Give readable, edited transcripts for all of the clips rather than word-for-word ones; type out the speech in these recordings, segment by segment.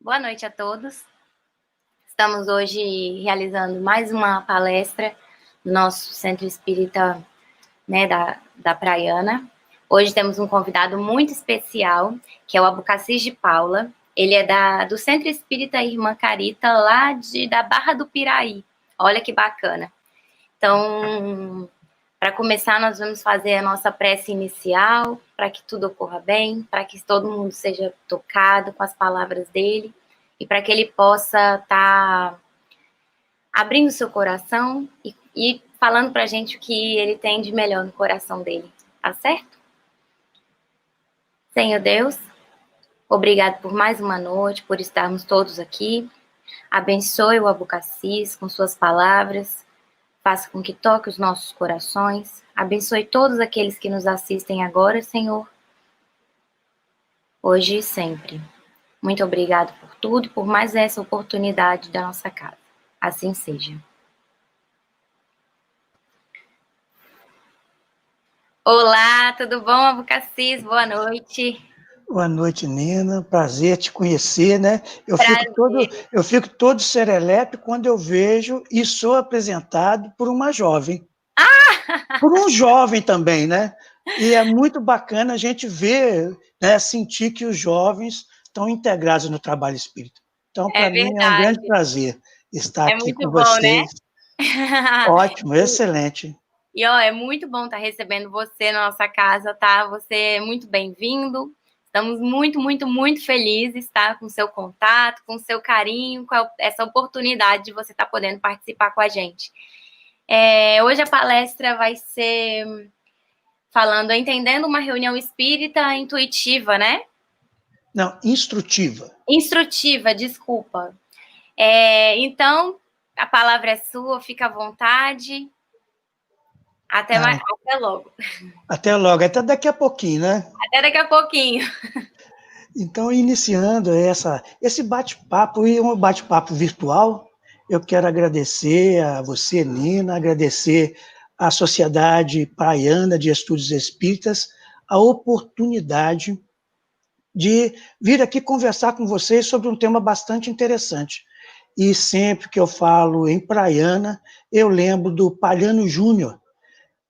Boa noite a todos. Estamos hoje realizando mais uma palestra no nosso Centro Espírita, né, da Praiana. Hoje temos um convidado muito especial, que é o Abucacis de Paula. Ele é do Centro Espírita Irmã Carita, lá da Barra do Piraí. Olha que bacana. Então, para começar, nós vamos fazer a nossa prece inicial, para que tudo ocorra bem, para que todo mundo seja tocado com as palavras dele, e para que ele possa estar abrindo seu coração e falando para a gente o que ele tem de melhor no coração dele, tá certo? Senhor Deus, obrigado por mais uma noite, por estarmos todos aqui. Abençoe o Abucacis com suas palavras, faça com que toque os nossos corações, abençoe todos aqueles que nos assistem agora, Senhor, hoje e sempre. Muito obrigado por tudo e por mais essa oportunidade da nossa casa. Assim seja. Olá, tudo bom, Abucacis? Boa noite. Boa noite, Nina. Prazer te conhecer, né? Prazer. Eu fico todo serelepe quando eu vejo e sou apresentado por uma jovem. Por um jovem também, né? E é muito bacana a gente ver, né, sentir que os jovens estão integrados no trabalho espírita. Então, para mim, é um grande Verdade. prazer estar É aqui muito com bom, né? vocês. Ótimo, excelente. E, ó, é muito bom estar recebendo você na nossa casa, tá? Você é muito bem-vindo. Estamos muito, muito, muito felizes, tá? Com o seu contato, com o seu carinho, com essa oportunidade de você estar podendo participar com a gente. Hoje a palestra vai ser falando, entendendo uma reunião espírita intuitiva, né? Não, instrutiva. Instrutiva, desculpa. Então, a palavra é sua, fica à vontade. Até logo. Até logo, até daqui a pouquinho, né? Até daqui a pouquinho. Então, iniciando esse bate-papo, e um bate-papo virtual, eu quero agradecer a você, Nina, agradecer à Sociedade Praiana de Estudos Espíritas a oportunidade de vir aqui conversar com vocês sobre um tema bastante interessante. E sempre que eu falo em Praiana, eu lembro do Palhano Júnior,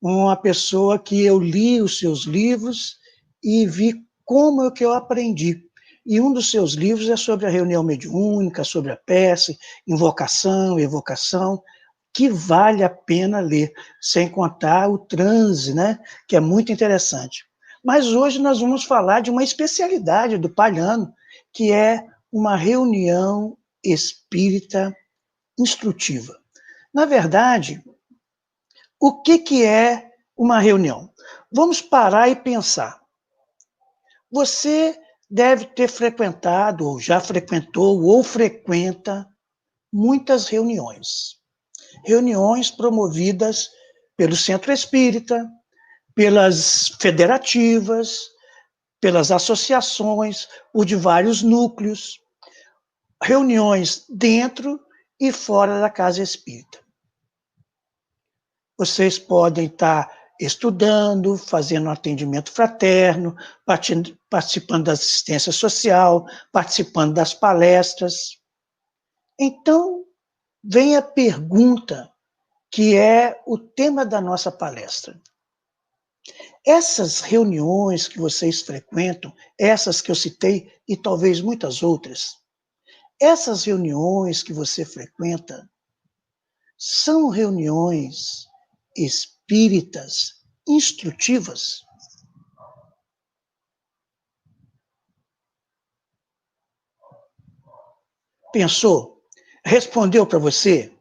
uma pessoa que eu li os seus livros e vi como é que eu aprendi. E um dos seus livros é sobre a reunião mediúnica, sobre a prece, invocação, evocação, que vale a pena ler, sem contar o transe, né, que é muito interessante. Mas hoje nós vamos falar de uma especialidade do Palhano, que é uma reunião espírita instrutiva. Na verdade, o que é uma reunião? Vamos parar e pensar. Você deve ter frequentado, ou já frequentou, ou frequenta muitas reuniões. Reuniões promovidas pelo Centro Espírita, pelas federativas, pelas associações, ou de vários núcleos. Reuniões dentro e fora da casa espírita. Vocês podem estar estudando, fazendo um atendimento fraterno, participando da assistência social, participando das palestras. Então, vem a pergunta, que é o tema da nossa palestra. Essas reuniões que vocês frequentam, essas que eu citei, e talvez muitas outras, essas reuniões que você frequenta, são reuniões espíritas instrutivas? Pensou? Respondeu para você?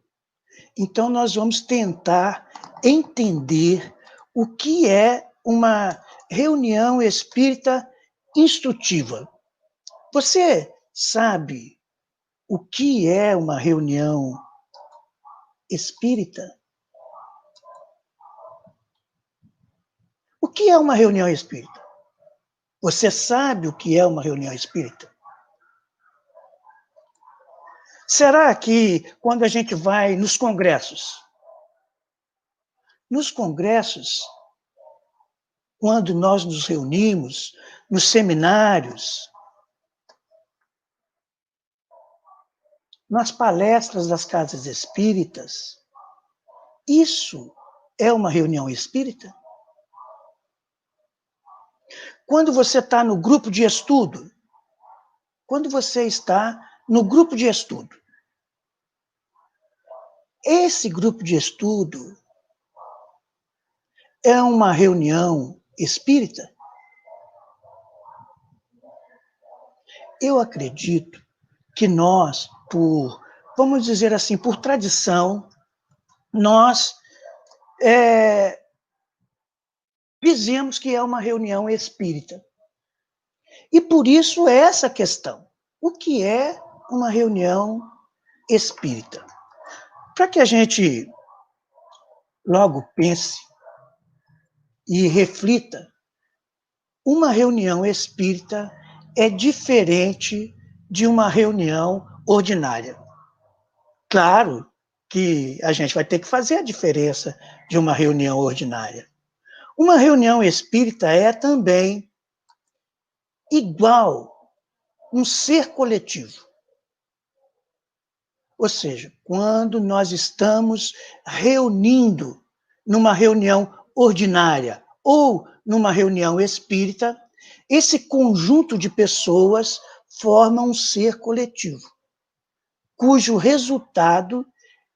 Então nós vamos tentar entender o que é uma reunião espírita instrutiva. Você sabe o que é uma reunião espírita? O que é uma reunião espírita? Você sabe o que é uma reunião espírita? Será que quando a gente vai nos congressos, quando nós nos reunimos, nos seminários, nas palestras das casas espíritas, isso é uma reunião espírita? Quando você está no grupo de estudo, quando você está no grupo de estudo, esse grupo de estudo é uma reunião espírita? Eu acredito que nós, vamos dizer assim, por tradição, nós dizemos que é uma reunião espírita. E por isso é essa questão. O que é uma reunião espírita? Para que a gente logo pense e reflita, uma reunião espírita é diferente de uma reunião ordinária. Claro que a gente vai ter que fazer a diferença de uma reunião ordinária. Uma reunião espírita é também igual um ser coletivo. Ou seja, quando nós estamos reunindo numa reunião ordinária ou numa reunião espírita, esse conjunto de pessoas forma um ser coletivo, cujo resultado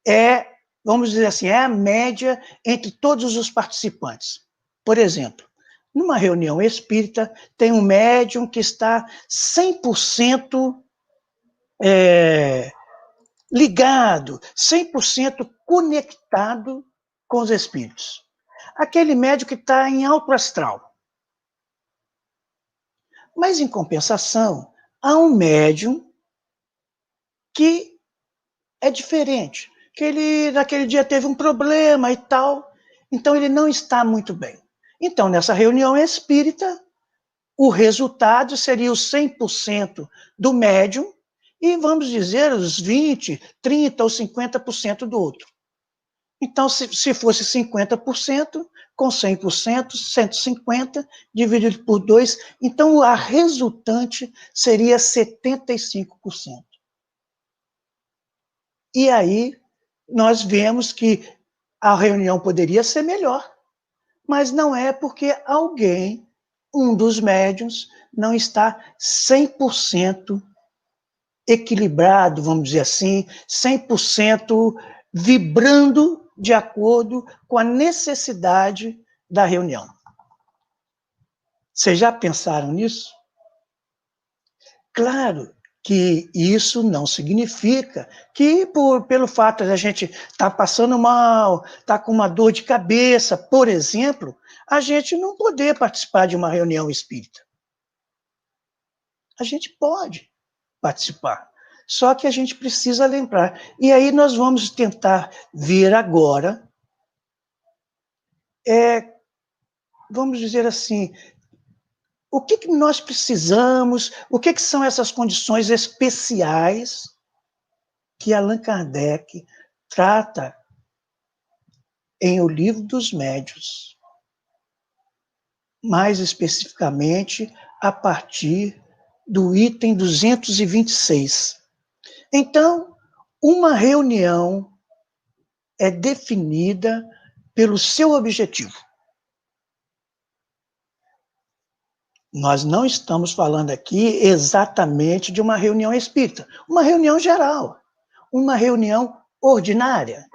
é, vamos dizer assim, é a média entre todos os participantes. Por exemplo, numa reunião espírita, tem um médium que está 100% ligado, 100% conectado com os espíritos. Aquele médium que está em alto astral. Mas, em compensação, há um médium que é diferente, que ele, naquele dia, teve um problema e tal, então ele não está muito bem. Então, nessa reunião espírita, o resultado seria os 100% do médium e, vamos dizer, os 20%, 30% ou 50% do outro. Então, se fosse 50%, com 100%, 150, dividido por 2, então a resultante seria 75%. E aí, nós vemos que a reunião poderia ser melhor, mas não é porque alguém, um dos médiuns, não está 100% equilibrado, vamos dizer assim, 100% vibrando de acordo com a necessidade da reunião. Vocês já pensaram nisso? Claro que isso não significa que, pelo fato de a gente estar passando mal, estar com uma dor de cabeça, por exemplo, a gente não poder participar de uma reunião espírita. A gente pode participar, só que a gente precisa lembrar. E aí nós vamos tentar ver agora, vamos dizer assim, o que nós precisamos, o que são essas condições especiais que Allan Kardec trata em O Livro dos Médiuns, mais especificamente a partir do item 226. Então, uma reunião é definida pelo seu objetivo. Nós não estamos falando aqui exatamente de uma reunião espírita, uma reunião geral, uma reunião ordinária.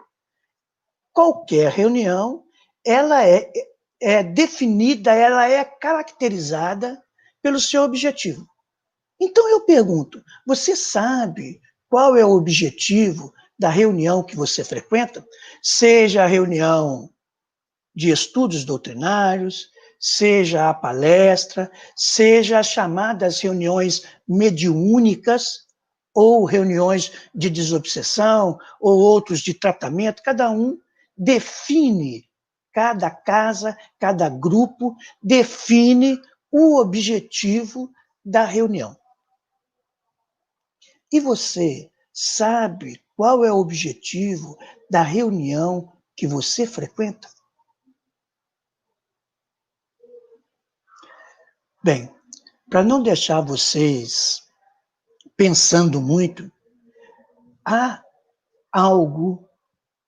Qualquer reunião, ela é definida, ela é caracterizada pelo seu objetivo. Então eu pergunto, você sabe qual é o objetivo da reunião que você frequenta? Seja a reunião de estudos doutrinários, seja a palestra, seja as chamadas reuniões mediúnicas, ou reuniões de desobsessão, ou outros de tratamento, cada um define, cada casa, cada grupo define o objetivo da reunião. E você sabe qual é o objetivo da reunião que você frequenta? Bem, para não deixar vocês pensando muito, há algo,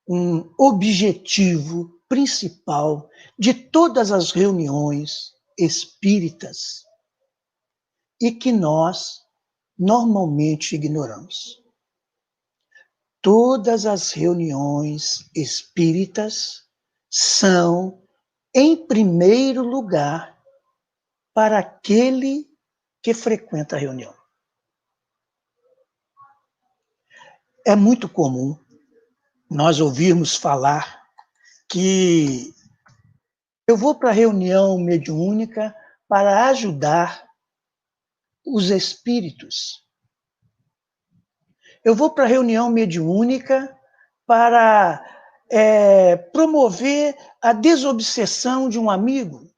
um objetivo principal de todas as reuniões espíritas e que nós normalmente ignoramos. Todas as reuniões espíritas são, em primeiro lugar, para aquele que frequenta a reunião. É muito comum nós ouvirmos falar que eu vou para a reunião mediúnica para ajudar os espíritos. Eu vou para a reunião mediúnica para promover a desobsessão de um amigo.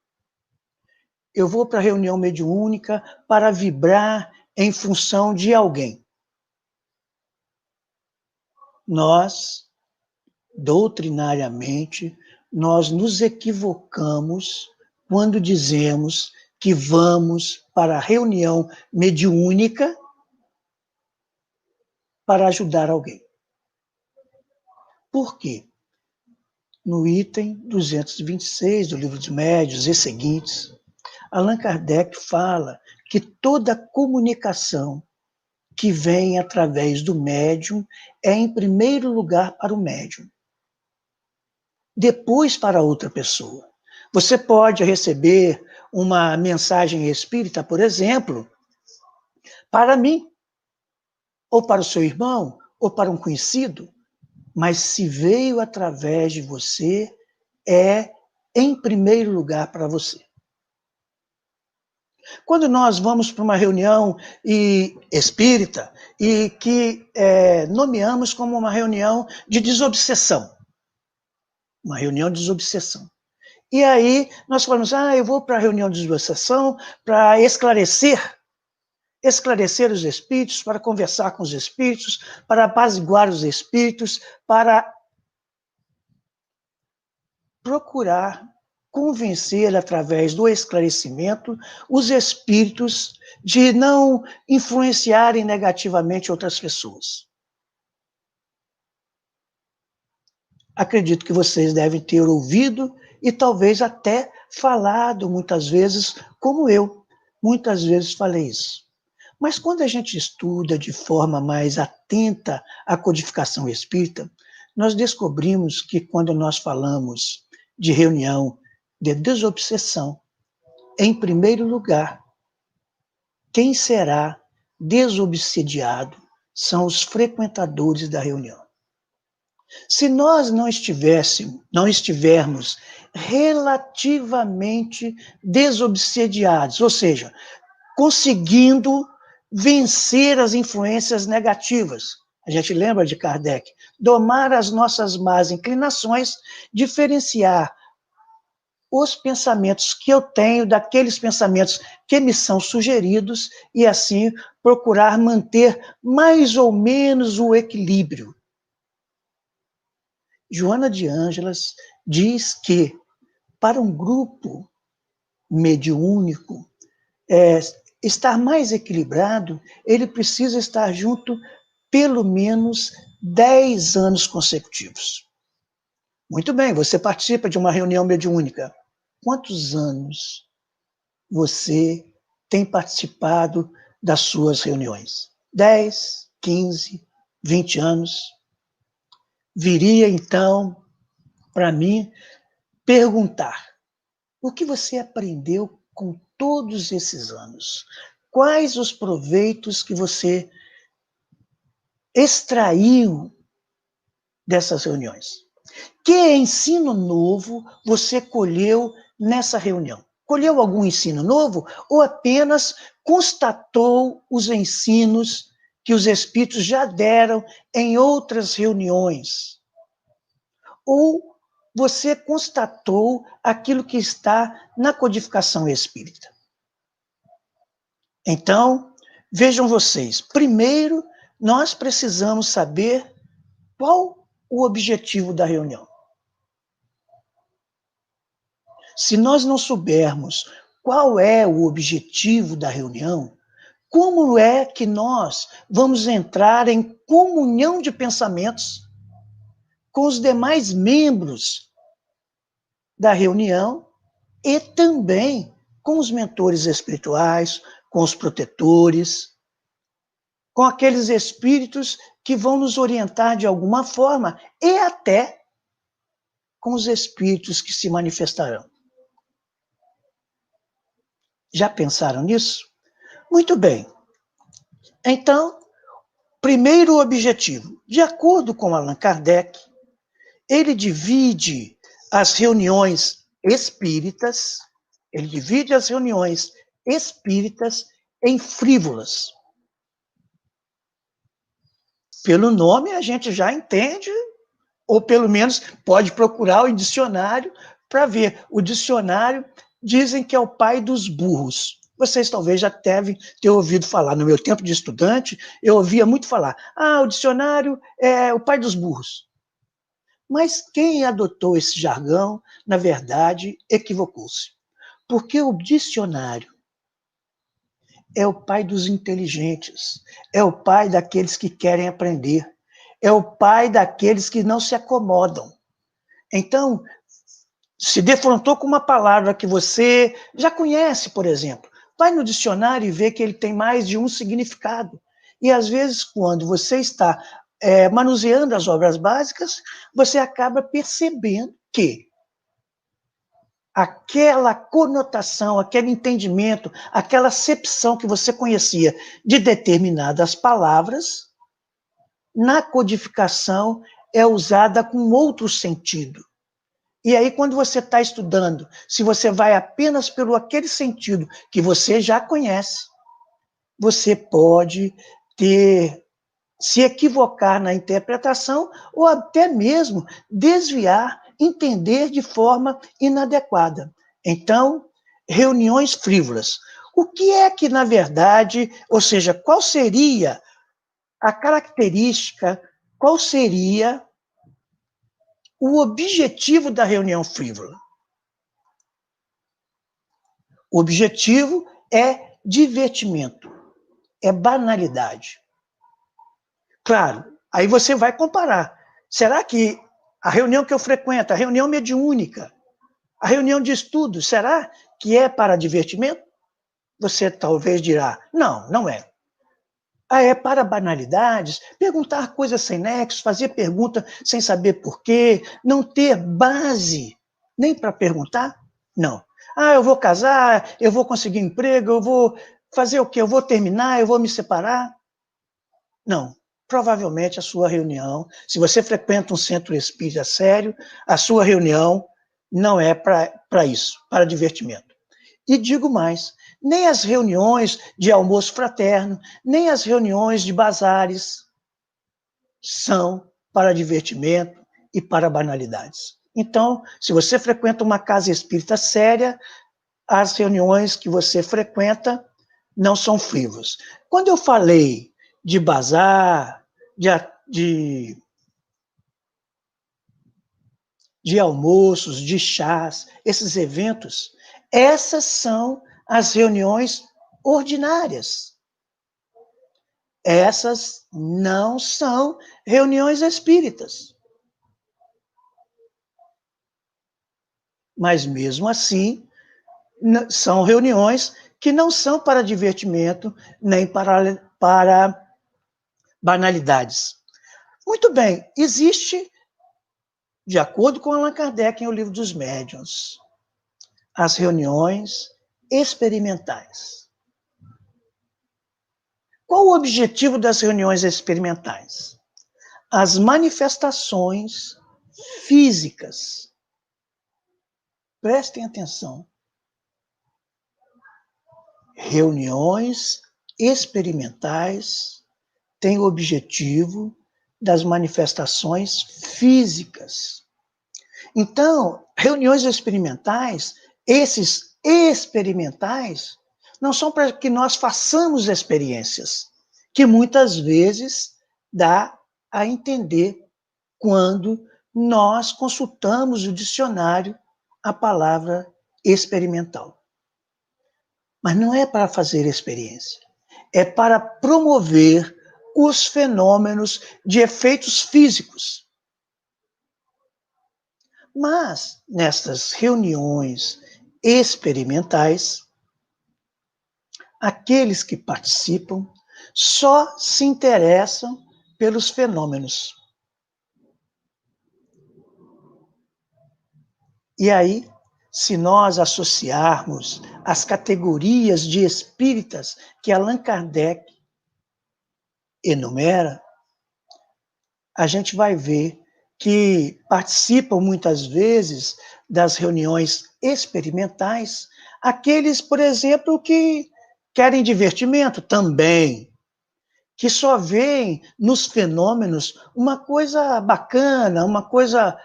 Eu vou para a reunião mediúnica para vibrar em função de alguém. Nós, doutrinariamente, nós nos equivocamos quando dizemos que vamos para a reunião mediúnica para ajudar alguém. Por quê? No item 226 do Livro dos Médiuns e seguintes, Allan Kardec fala que toda comunicação que vem através do médium é, em primeiro lugar, para o médium, depois para outra pessoa. Você pode receber uma mensagem espírita, por exemplo, para mim, ou para o seu irmão, ou para um conhecido, mas se veio através de você, é, em primeiro lugar, para você. Quando nós vamos para uma reunião espírita e que nomeamos como uma reunião de desobsessão, uma reunião de desobsessão. E aí nós falamos, eu vou para a reunião de desobsessão para esclarecer os espíritos, para conversar com os espíritos, para apaziguar os espíritos, para procurar convencer, através do esclarecimento, os espíritos de não influenciarem negativamente outras pessoas. Acredito que vocês devem ter ouvido e talvez até falado muitas vezes, como eu. Muitas vezes falei isso. Mas quando a gente estuda de forma mais atenta a codificação espírita, nós descobrimos que quando nós falamos de reunião de desobsessão, em primeiro lugar, quem será desobsidiado são os frequentadores da reunião. Se nós não estivermos relativamente desobsidiados, ou seja, conseguindo vencer as influências negativas, a gente lembra de Kardec, domar as nossas más inclinações, diferenciar os pensamentos que eu tenho daqueles pensamentos que me são sugeridos e assim procurar manter mais ou menos o equilíbrio. Joana de Ângeles diz que, para um grupo mediúnico estar mais equilibrado, ele precisa estar junto pelo menos 10 anos consecutivos. Muito bem, você participa de uma reunião mediúnica. Quantos anos você tem participado das suas reuniões? 10, 15, 20 anos? Viria, então, para mim, perguntar: o que você aprendeu com todos esses anos? Quais os proveitos que você extraiu dessas reuniões? Que ensino novo você colheu nessa reunião? Colheu algum ensino novo ou apenas constatou os ensinos que os espíritos já deram em outras reuniões? Ou você constatou aquilo que está na codificação espírita? Então, vejam vocês, primeiro nós precisamos saber qual o objetivo da reunião. Se nós não soubermos qual é o objetivo da reunião, como é que nós vamos entrar em comunhão de pensamentos com os demais membros da reunião e também com os mentores espirituais, com os protetores, com aqueles espíritos que vão nos orientar de alguma forma e até com os espíritos que se manifestarão. Já pensaram nisso? Muito bem. Então, primeiro objetivo. De acordo com Allan Kardec, ele divide as reuniões espíritas, em frívolas. Pelo nome a gente já entende, ou pelo menos pode procurar o dicionário para ver. O dicionário dizem que é o pai dos burros. Vocês talvez já devem ter ouvido falar. No meu tempo de estudante, eu ouvia muito falar: o dicionário é o pai dos burros. Mas quem adotou esse jargão, na verdade, equivocou-se. Porque o dicionário é o pai dos inteligentes, é o pai daqueles que querem aprender, é o pai daqueles que não se acomodam. Então, se defrontou com uma palavra que você já conhece, por exemplo, vai no dicionário e vê que ele tem mais de um significado. E, às vezes, quando você está manuseando as obras básicas, você acaba percebendo que aquela conotação, aquele entendimento, aquela acepção que você conhecia de determinadas palavras, na codificação é usada com outro sentido. E aí, quando você está estudando, se você vai apenas pelo aquele sentido que você já conhece, você pode se equivocar na interpretação ou até mesmo desviar, entender de forma inadequada. Então, reuniões frívolas. O que é que, na verdade, ou seja, qual seria a característica, qual seria o objetivo da reunião frívola? O objetivo é divertimento, é banalidade. Claro, aí você vai comparar. Será que a reunião que eu frequento, a reunião mediúnica, a reunião de estudo, será que é para divertimento? Você talvez dirá, não, não é. É para banalidades, perguntar coisas sem nexo, fazer pergunta sem saber porquê, não ter base nem para perguntar? Não. Eu vou casar, eu vou conseguir emprego, eu vou fazer o quê? Eu vou terminar, eu vou me separar? Não. Provavelmente a sua reunião, se você frequenta um centro espírita sério, a sua reunião não é para isso, para divertimento. E digo mais, nem as reuniões de almoço fraterno, nem as reuniões de bazares são para divertimento e para banalidades. Então, se você frequenta uma casa espírita séria, as reuniões que você frequenta não são frívolas. Quando eu falei de bazar, de almoços, de chás, esses eventos, essas são as reuniões ordinárias. Essas não são reuniões espíritas. Mas, mesmo assim, são reuniões que não são para divertimento, nem para banalidades. Muito bem, existe, de acordo com Allan Kardec, em O Livro dos Médiuns, as reuniões experimentais. Qual o objetivo das reuniões experimentais? As manifestações físicas. Prestem atenção. Reuniões experimentais têm o objetivo das manifestações físicas. Então, reuniões experimentais, esses experimentais, não são para que nós façamos experiências, que muitas vezes dá a entender quando nós consultamos o dicionário a palavra experimental. Mas não é para fazer experiência, é para promover os fenômenos de efeitos físicos. Mas, nestas reuniões experimentais, aqueles que participam só se interessam pelos fenômenos. E aí, se nós associarmos as categorias de espíritas que Allan Kardec enumera, a gente vai ver que participam muitas vezes das reuniões experimentais aqueles, por exemplo, que querem divertimento também, que só veem nos fenômenos uma coisa bacana, uma coisa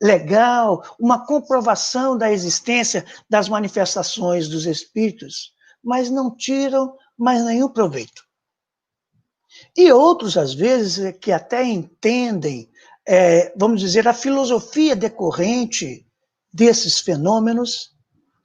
legal, uma comprovação da existência das manifestações dos espíritos, mas não tiram mais nenhum proveito. E outros, às vezes, que até entendem, vamos dizer, a filosofia decorrente desses fenômenos,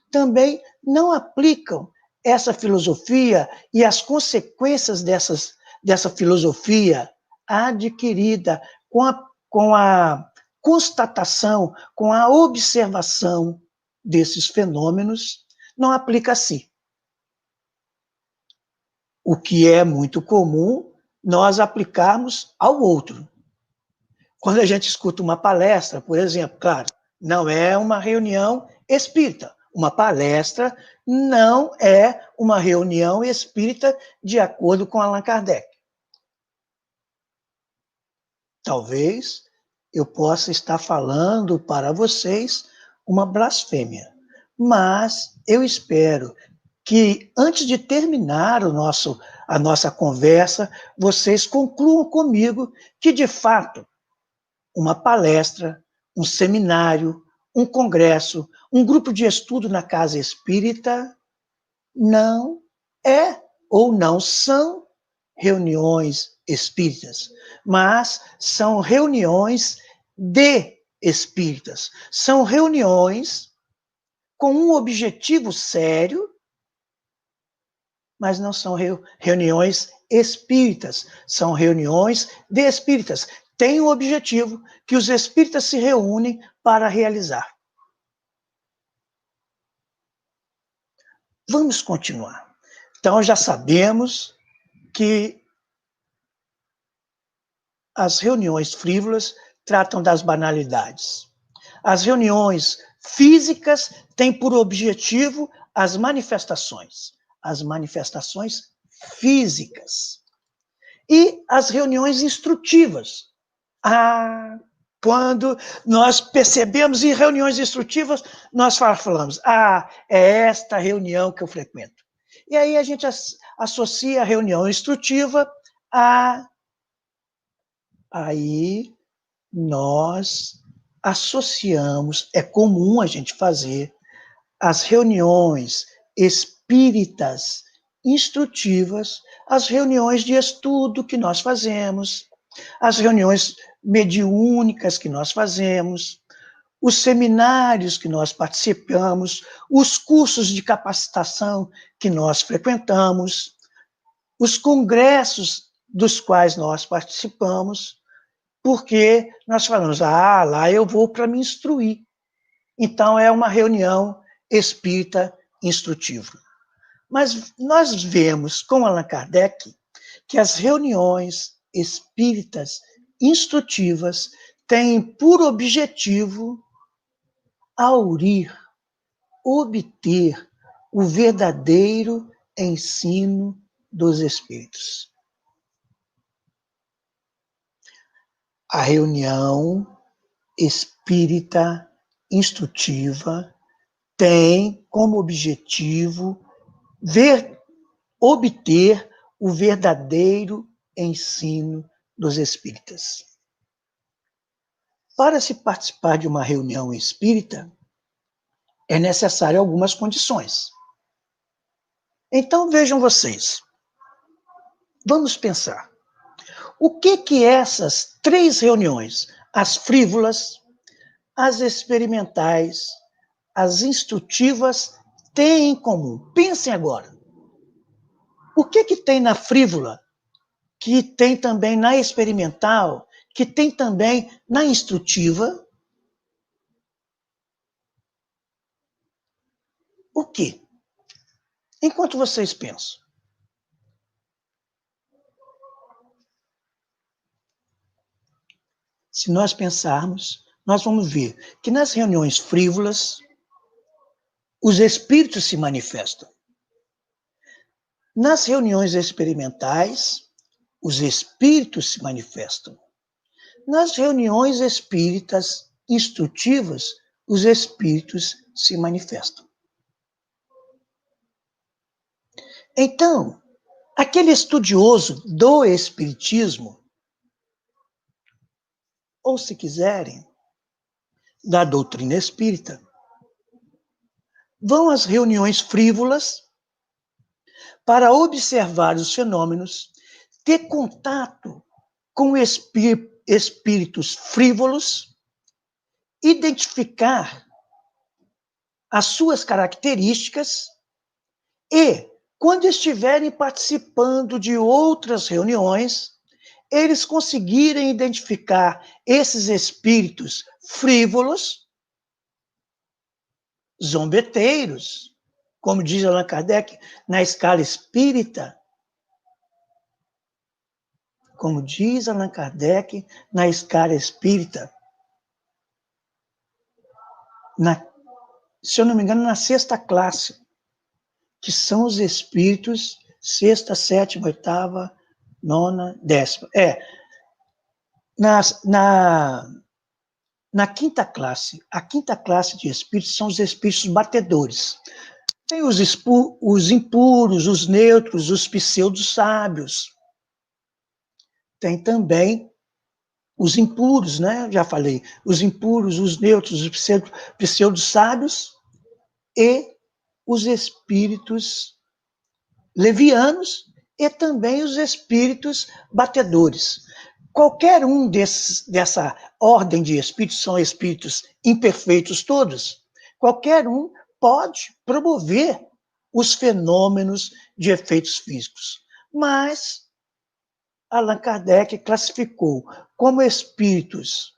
também não aplicam essa filosofia e as consequências dessa filosofia adquirida com a constatação, com a observação desses fenômenos, não aplica a si. O que é muito comum nós aplicarmos ao outro. Quando a gente escuta uma palestra, por exemplo, claro, não é uma reunião espírita. Uma palestra não é uma reunião espírita de acordo com Allan Kardec. Talvez eu possa estar falando para vocês uma blasfêmia, mas eu espero que, antes de terminar a nossa conversa, vocês concluam comigo que, de fato, uma palestra, um seminário, um congresso, um grupo de estudo na casa espírita não é ou não são reuniões espíritas, mas são reuniões de espíritas. São reuniões com um objetivo sério, mas não são reuniões espíritas, são reuniões de espíritas. Tem um objetivo que os espíritas se reúnem para realizar. Vamos continuar. Então, já sabemos que as reuniões frívolas tratam das banalidades. As reuniões físicas têm por objetivo as manifestações físicas. E as reuniões instrutivas. Quando nós percebemos em reuniões instrutivas, nós falamos, é esta reunião que eu frequento. E aí a gente associa a reunião instrutiva a... Aí nós associamos, é comum a gente fazer, as reuniões espíritas instrutivas, as reuniões de estudo que nós fazemos, as reuniões mediúnicas que nós fazemos, os seminários que nós participamos, os cursos de capacitação que nós frequentamos, os congressos dos quais nós participamos, porque nós falamos, lá eu vou para me instruir. Então, é uma reunião espírita instrutiva. Mas nós vemos com Allan Kardec que as reuniões espíritas instrutivas têm por objetivo aurir, obter o verdadeiro ensino dos espíritos. A reunião espírita instrutiva tem como objetivo obter o verdadeiro ensino dos espíritas. Para se participar de uma reunião espírita, é necessário algumas condições. Então, vejam vocês. Vamos pensar. O que essas 3 reuniões, as frívolas, as experimentais, as instrutivas, têm em comum? Pensem agora. O que tem na frívola, que tem também na experimental, que tem também na instrutiva? O quê? Enquanto vocês pensam. Se nós pensarmos, nós vamos ver que nas reuniões frívolas, os espíritos se manifestam. Nas reuniões experimentais, os espíritos se manifestam. Nas reuniões espíritas instrutivas, os espíritos se manifestam. Então, aquele estudioso do espiritismo, ou se quiserem, da doutrina espírita, vão às reuniões frívolas para observar os fenômenos, ter contato com espíritos frívolos, identificar as suas características e, quando estiverem participando de outras reuniões, eles conseguirem identificar esses espíritos frívolos, zombeteiros, como diz Allan Kardec, na escala espírita. Como diz Allan Kardec, na escala espírita. Se eu não me engano, na 6ª classe, que são os espíritos, 6ª, 7ª, 8ª, 9ª, 10ª. Na 5ª classe, a 5ª classe de espíritos são os espíritos batedores. Tem os impuros, os neutros, os pseudo-sábios. Tem também os impuros, né? Já falei, os impuros, os neutros, os pseudo-sábios e os espíritos levianos e também os espíritos batedores. Qualquer um dessa ordem de espíritos, são espíritos imperfeitos todos, qualquer um pode promover os fenômenos de efeitos físicos. Mas Allan Kardec classificou como espíritos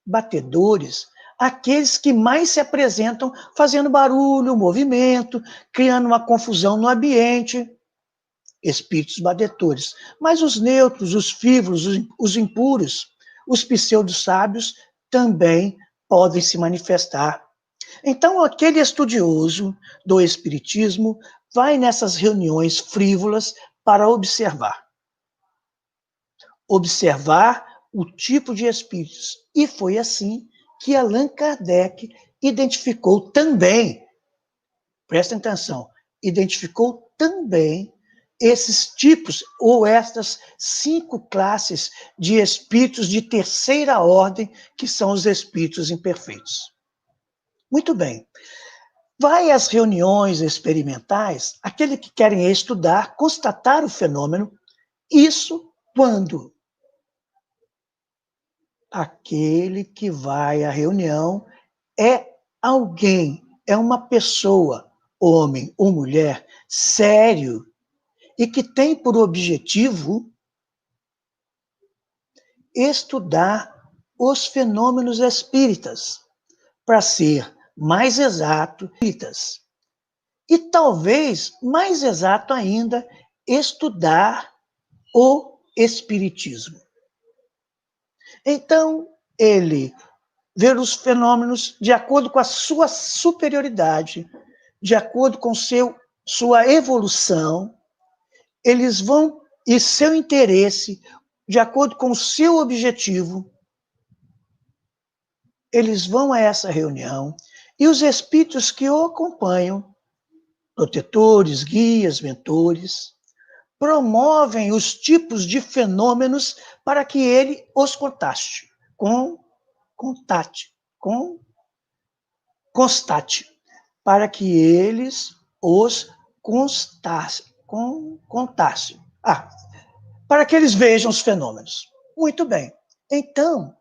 batedores aqueles que mais se apresentam fazendo barulho, movimento, criando uma confusão no ambiente, espíritos batedores. Mas os neutros, os frívolos, os impuros, os pseudo-sábios também podem se manifestar. Então, aquele estudioso do espiritismo vai nessas reuniões frívolas para observar o tipo de espíritos. E foi assim que Allan Kardec identificou também, prestem atenção, identificou também esses tipos, ou estas 5 classes de espíritos de terceira ordem, que são os espíritos imperfeitos. Muito bem. Vai às reuniões experimentais, aquele que querem estudar, constatar o fenômeno, isso quando aquele que vai à reunião é alguém, é uma pessoa, homem ou mulher, sério, e que tem por objetivo estudar os fenômenos espíritas, para ser mais exato, e talvez, mais exato ainda, estudar o espiritismo. Então, ele vê os fenômenos de acordo com a sua superioridade, de acordo com sua evolução, eles vão, e seu interesse, de acordo com o seu objetivo, eles vão a essa reunião, e os espíritos que o acompanham, protetores, guias, mentores, promovem os tipos de fenômenos para que ele os constate, para que eles os constassem, para que eles vejam os fenômenos. Muito bem. Então,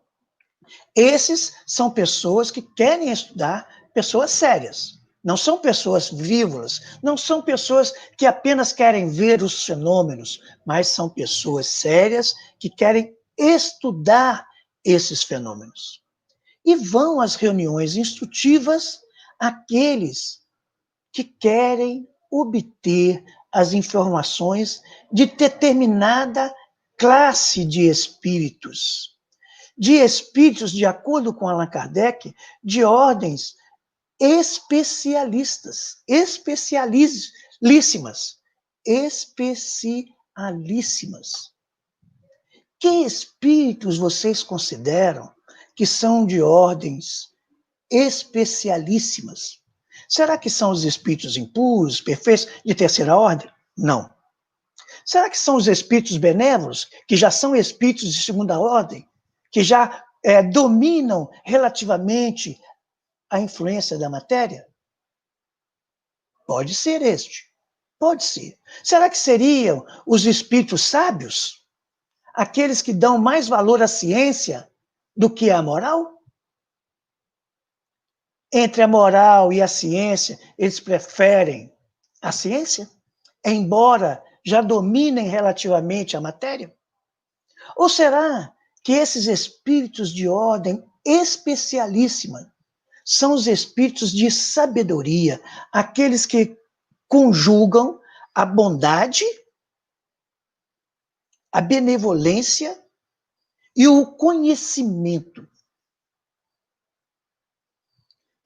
esses são pessoas que querem estudar, pessoas sérias. Não são pessoas frívolas, não são pessoas que apenas querem ver os fenômenos, mas são pessoas sérias que querem estudar esses fenômenos. E vão às reuniões instrutivas aqueles que querem obter as informações de determinada classe de espíritos, de acordo com Allan Kardec, de ordens especialíssimas. Que espíritos vocês consideram que são de ordens especialíssimas? Será que são os espíritos impuros, perfeitos, de terceira ordem? Não. Será que são os espíritos benévolos, que já são espíritos de segunda ordem, que já dominam relativamente a influência da matéria? Pode ser este. Pode ser. Será que seriam os espíritos sábios? Aqueles que dão mais valor à ciência do que à moral? Entre a moral e a ciência, eles preferem a ciência, embora já dominem relativamente a matéria? Ou será que esses espíritos de ordem especialíssima são os espíritos de sabedoria, aqueles que conjugam a bondade, a benevolência e o conhecimento?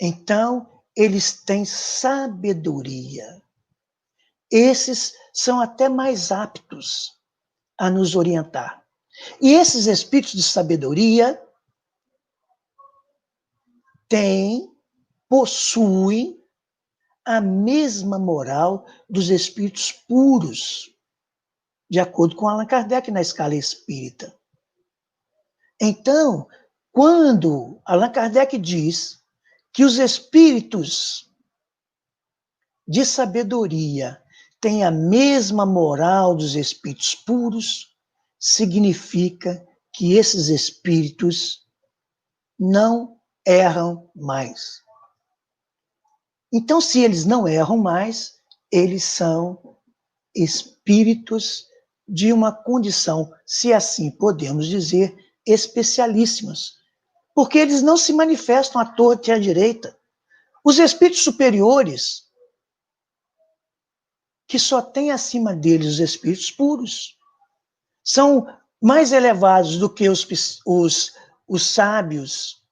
Então, eles têm sabedoria. Esses são até mais aptos a nos orientar. E esses espíritos de sabedoria possuem a mesma moral dos espíritos puros, de acordo com Allan Kardec na escala espírita. Então, quando Allan Kardec diz que os espíritos de sabedoria têm a mesma moral dos espíritos puros, significa que esses espíritos não erram mais. Então, se eles não erram mais, eles são espíritos de uma condição, se assim podemos dizer, especialíssimas, porque eles não se manifestam à torta e à direita. Os espíritos superiores, que só têm acima deles os espíritos puros, são mais elevados do que os sábios,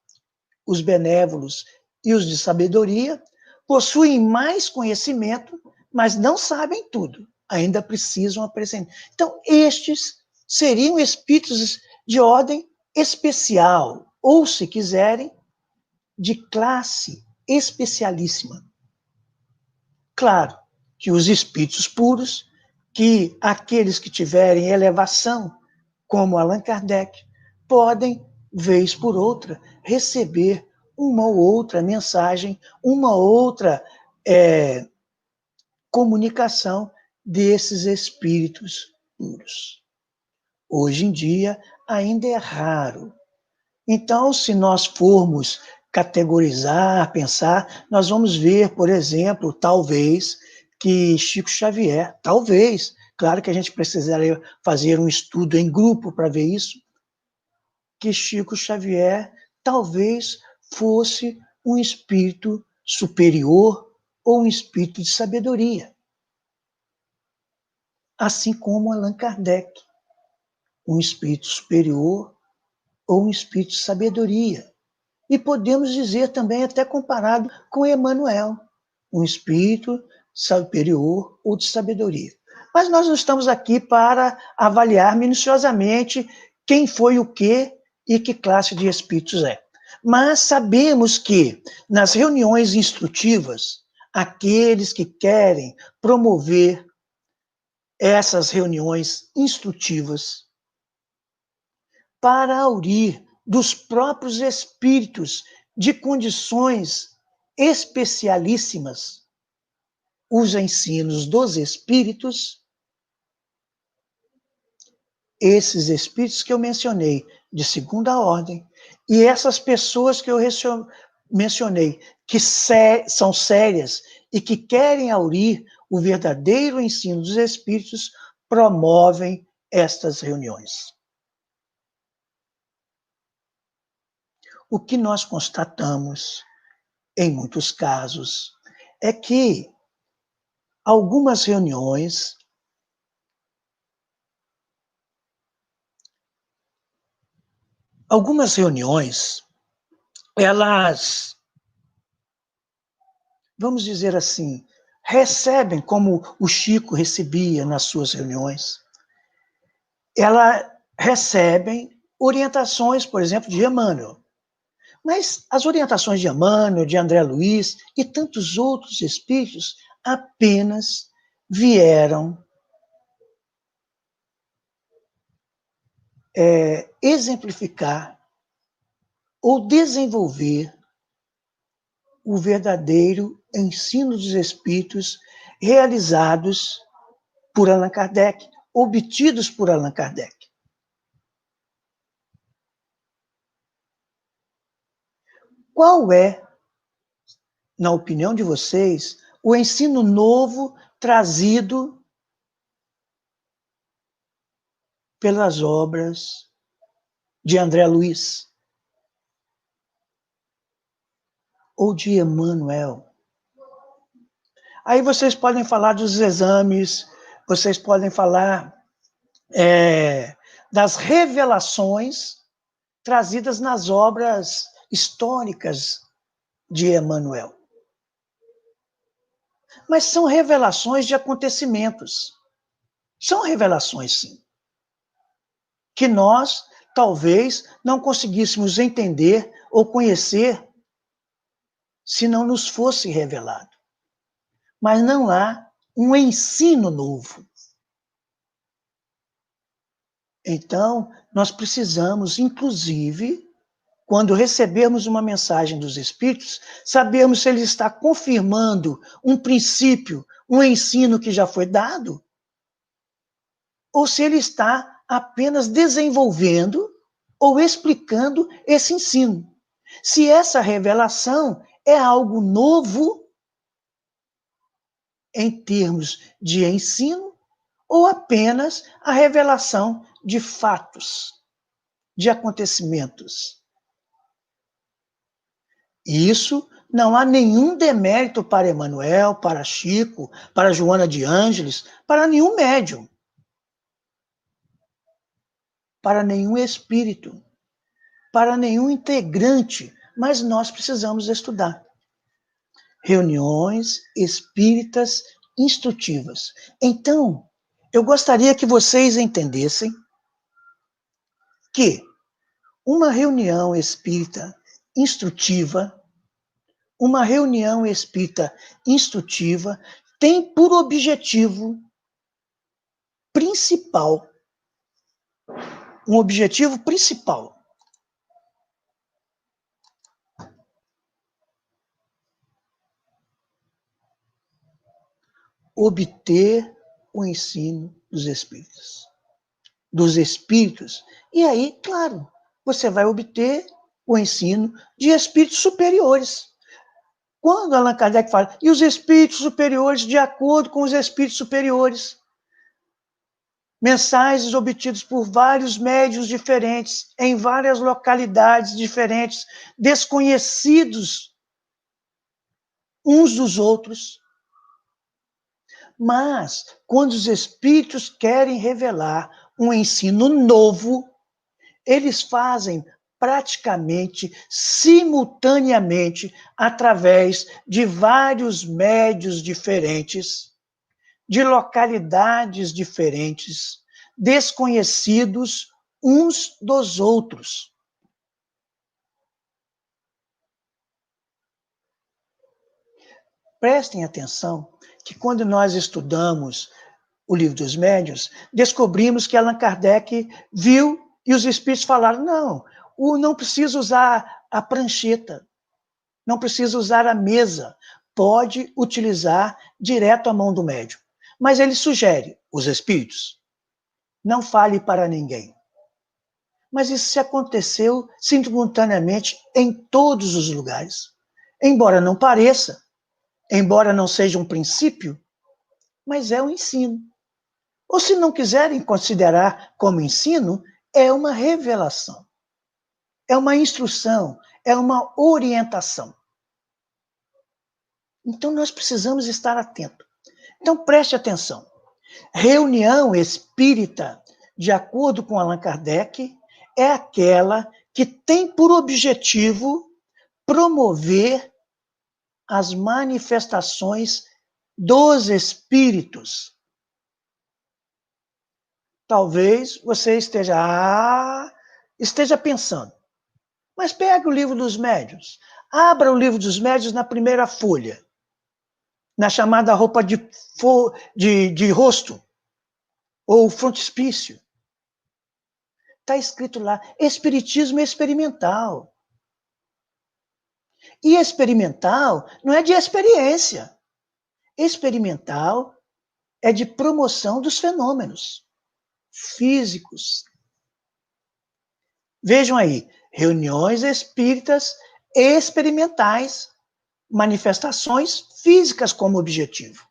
os benévolos e os de sabedoria, possuem mais conhecimento, mas não sabem tudo, ainda precisam aprender. Então, estes seriam espíritos de ordem especial, ou, se quiserem, de classe especialíssima. Claro que os espíritos puros, que aqueles que tiverem elevação, como Allan Kardec, podem, vez por outra, receber uma ou outra mensagem, uma outra comunicação desses espíritos puros. Hoje em dia, ainda é raro. Então, se nós formos categorizar, pensar, nós vamos ver, por exemplo, talvez, que Chico Xavier, talvez, claro que a gente precisaria fazer um estudo em grupo para ver isso, que Chico Xavier talvez fosse um espírito superior ou um espírito de sabedoria. Assim como Allan Kardec, um espírito superior ou um espírito de sabedoria. E podemos dizer também, até comparado com Emmanuel, um espírito superior ou de sabedoria. Mas nós não estamos aqui para avaliar minuciosamente quem foi o quê e que classe de espíritos é. Mas sabemos que, nas reuniões instrutivas, aqueles que querem promover essas reuniões instrutivas para aurir dos próprios espíritos de condições especialíssimas os ensinos dos espíritos, esses espíritos que eu mencionei, de segunda ordem, e essas pessoas que eu mencionei, que são sérias e que querem aurir o verdadeiro ensino dos Espíritos, promovem estas reuniões. O que nós constatamos, em muitos casos, é que algumas reuniões elas, vamos dizer assim, recebem, como o Chico recebia nas suas reuniões, elas recebem orientações, por exemplo, de Emmanuel. Mas as orientações de Emmanuel, de André Luiz e tantos outros espíritos apenas vieram exemplificar ou desenvolver o verdadeiro ensino dos Espíritos realizados por Allan Kardec, obtidos por Allan Kardec. Qual é, na opinião de vocês, o ensino novo trazido pelas obras de André Luiz ou de Emmanuel? Aí vocês podem falar dos exames, vocês podem falar das revelações trazidas nas obras históricas de Emmanuel. Mas são revelações de acontecimentos. São revelações, sim, que nós talvez não conseguíssemos entender ou conhecer se não nos fosse revelado. Mas não há um ensino novo. Então, nós precisamos, inclusive, quando recebermos uma mensagem dos Espíritos, sabermos se ele está confirmando um princípio, um ensino que já foi dado, ou se ele está apenas desenvolvendo ou explicando esse ensino. Se essa revelação é algo novo em termos de ensino, ou apenas a revelação de fatos, de acontecimentos. Isso não há nenhum demérito para Emmanuel, para Chico, para Joana de Ângeles, para nenhum médium, para nenhum espírito, para nenhum integrante, mas nós precisamos estudar. Reuniões espíritas instrutivas. Então, eu gostaria que vocês entendessem que uma reunião espírita instrutiva tem por objetivo principal, obter o ensino dos espíritos. E aí, claro, você vai obter o ensino de espíritos superiores. Quando Allan Kardec fala, e os espíritos superiores, de acordo com os espíritos superiores, mensagens obtidos por vários médiuns diferentes, em várias localidades diferentes, desconhecidos uns dos outros. Mas, quando os espíritos querem revelar um ensino novo, eles fazem praticamente simultaneamente, através de vários médiuns diferentes, de localidades diferentes, desconhecidos uns dos outros. Prestem atenção que quando nós estudamos o Livro dos Médiuns, descobrimos que Allan Kardec viu e os espíritos falaram, não precisa usar a prancheta, não precisa usar a mesa, pode utilizar direto a mão do médium. Mas ele sugere, os espíritos, não fale para ninguém. Mas isso se aconteceu simultaneamente em todos os lugares. embora não pareça, embora não seja um princípio, mas é um ensino. Ou se não quiserem considerar como ensino, é uma revelação, é uma instrução, é uma orientação. Então nós precisamos estar atentos. Então preste atenção. Reunião espírita, de acordo com Allan Kardec, é aquela que tem por objetivo promover as manifestações dos espíritos. Talvez você esteja pensando, mas pegue o livro dos médiuns, abra o livro dos médiuns na primeira folha, na chamada roupa de rosto, ou frontispício. Está escrito lá, Espiritismo experimental. E experimental não é de experiência. Experimental é de promoção dos fenômenos físicos. Vejam aí, reuniões espíritas experimentais, manifestações físicas como objetivo.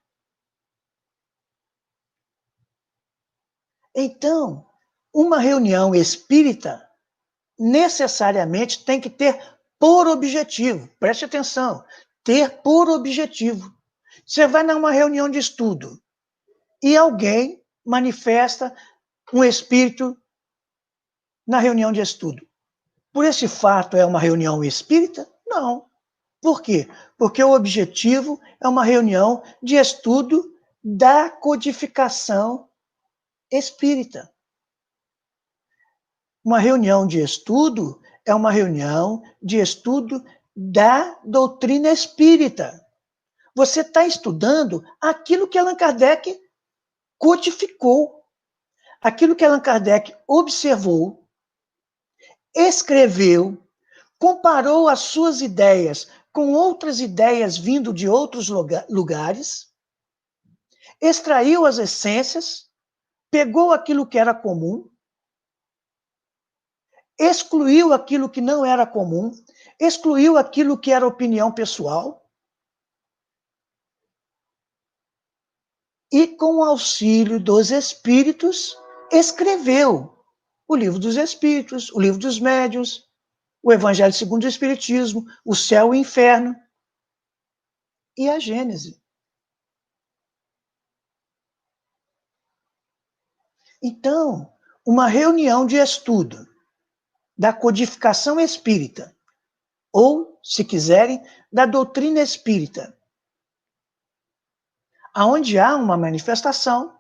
Então, uma reunião espírita necessariamente tem que ter por objetivo, preste atenção, ter por objetivo. Você vai numa reunião de estudo e alguém manifesta um espírito na reunião de estudo. Por esse fato, é uma reunião espírita? Não. Por quê? Porque o objetivo é uma reunião de estudo da codificação espírita. Uma reunião de estudo é uma reunião de estudo da doutrina espírita. Você está estudando aquilo que Allan Kardec codificou, aquilo que Allan Kardec observou, escreveu, comparou as suas ideias com outras ideias vindo de outros lugares, extraiu as essências, pegou aquilo que era comum, excluiu aquilo que não era comum, excluiu aquilo que era opinião pessoal, e com o auxílio dos espíritos, escreveu o Livro dos Espíritos, o Livro dos Médiuns, o Evangelho segundo o Espiritismo, o Céu e o Inferno e a Gênese. Então, uma reunião de estudo da codificação espírita, ou, se quiserem, da doutrina espírita, aonde há uma manifestação,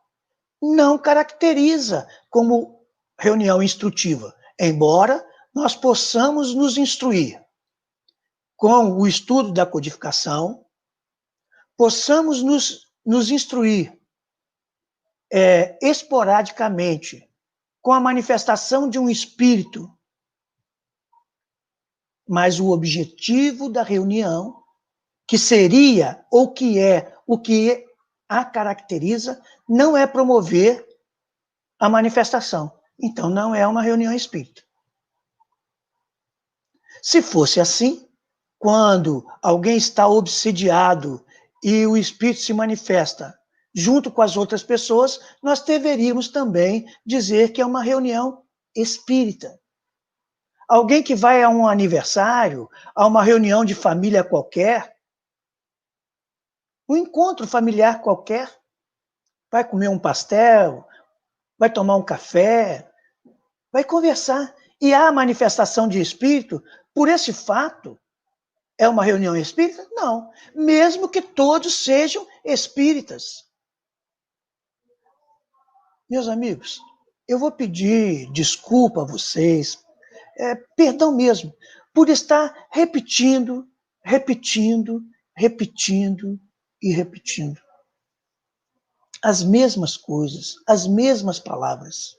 não caracteriza como reunião instrutiva, embora nós possamos nos instruir com o estudo da codificação, possamos nos instruir esporadicamente com a manifestação de um espírito, mas o objetivo da reunião, que seria ou que é o que a caracteriza, não é promover a manifestação. Então, não é uma reunião espírita. Se fosse assim, quando alguém está obsidiado e o espírito se manifesta junto com as outras pessoas, nós deveríamos também dizer que é uma reunião espírita. Alguém que vai a um aniversário, a uma reunião de família qualquer, um encontro familiar qualquer, vai comer um pastel, vai tomar um café, vai conversar. E há manifestação de espírito, por esse fato, é uma reunião espírita? Não. Mesmo que todos sejam espíritas. Meus amigos, eu vou pedir desculpa a vocês, perdão mesmo, por estar repetindo e repetindo as mesmas coisas, as mesmas palavras.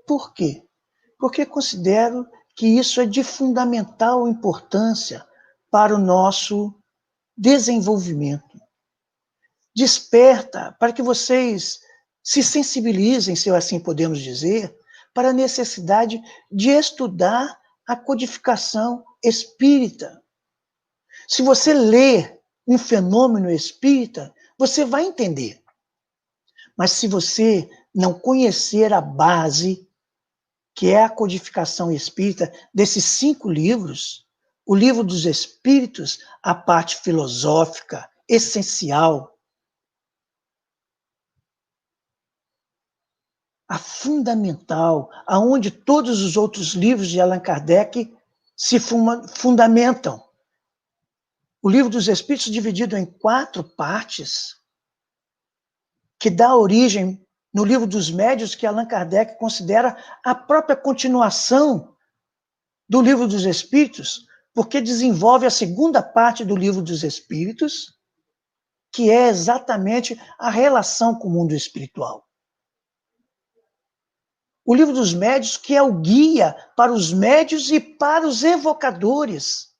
Por quê? Porque considero que isso é de fundamental importância para o nosso desenvolvimento. Desperta para que vocês se sensibilizem, se assim podemos dizer, para a necessidade de estudar a codificação espírita. Se você ler um fenômeno espírita, você vai entender. Mas se você não conhecer a base, que é a codificação espírita, desses 5 livros, o Livro dos Espíritos, a parte filosófica, essencial, a fundamental, aonde todos os outros livros de Allan Kardec se fundamentam. O Livro dos Espíritos dividido em 4 partes, que dá origem no Livro dos Médiuns, que Allan Kardec considera a própria continuação do Livro dos Espíritos, porque desenvolve a segunda parte do Livro dos Espíritos, que é exatamente a relação com o mundo espiritual. O Livro dos Médiuns, que é o guia para os médiuns e para os evocadores.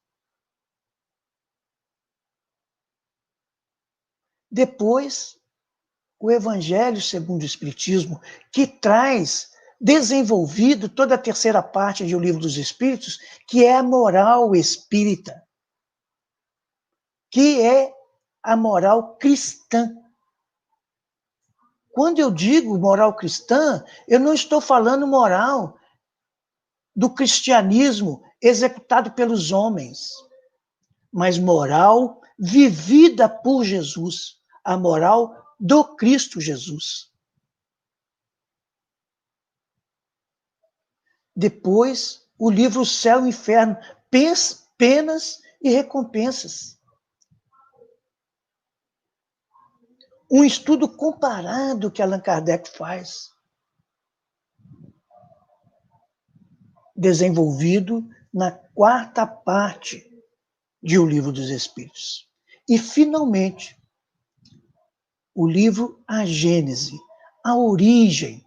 Depois, o Evangelho segundo o Espiritismo, que traz desenvolvido toda a terceira parte do Livro dos Espíritos, que é a moral espírita, que é a moral cristã. Quando eu digo moral cristã, eu não estou falando moral do cristianismo executado pelos homens, mas moral vivida por Jesus, a moral do Cristo Jesus. Depois, o livro Céu e Inferno, penas e recompensas. Um estudo comparado que Allan Kardec faz, desenvolvido na 4ª parte de O Livro dos Espíritos. E, finalmente, o livro A Gênese, a origem,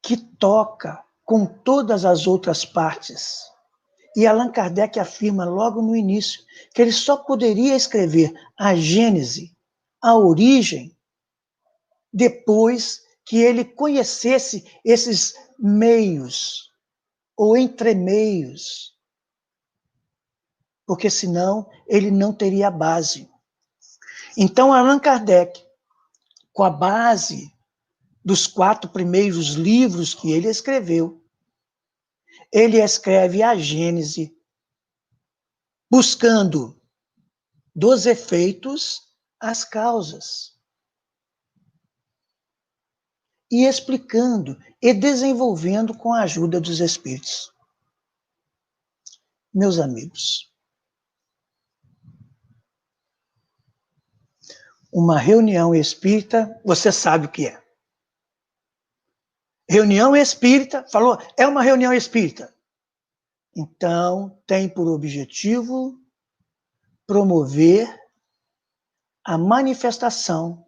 que toca com todas as outras partes. E Allan Kardec afirma logo no início que ele só poderia escrever a Gênese, a origem, depois que ele conhecesse esses meios ou entremeios, porque senão ele não teria base. Então, Allan Kardec, com a base dos 4 primeiros livros que ele escreveu, ele escreve a Gênese, buscando dos efeitos as causas, e explicando e desenvolvendo com a ajuda dos espíritos. Meus amigos, uma reunião espírita, você sabe o que é. Reunião espírita, falou, é uma reunião espírita. Então, tem por objetivo promover a manifestação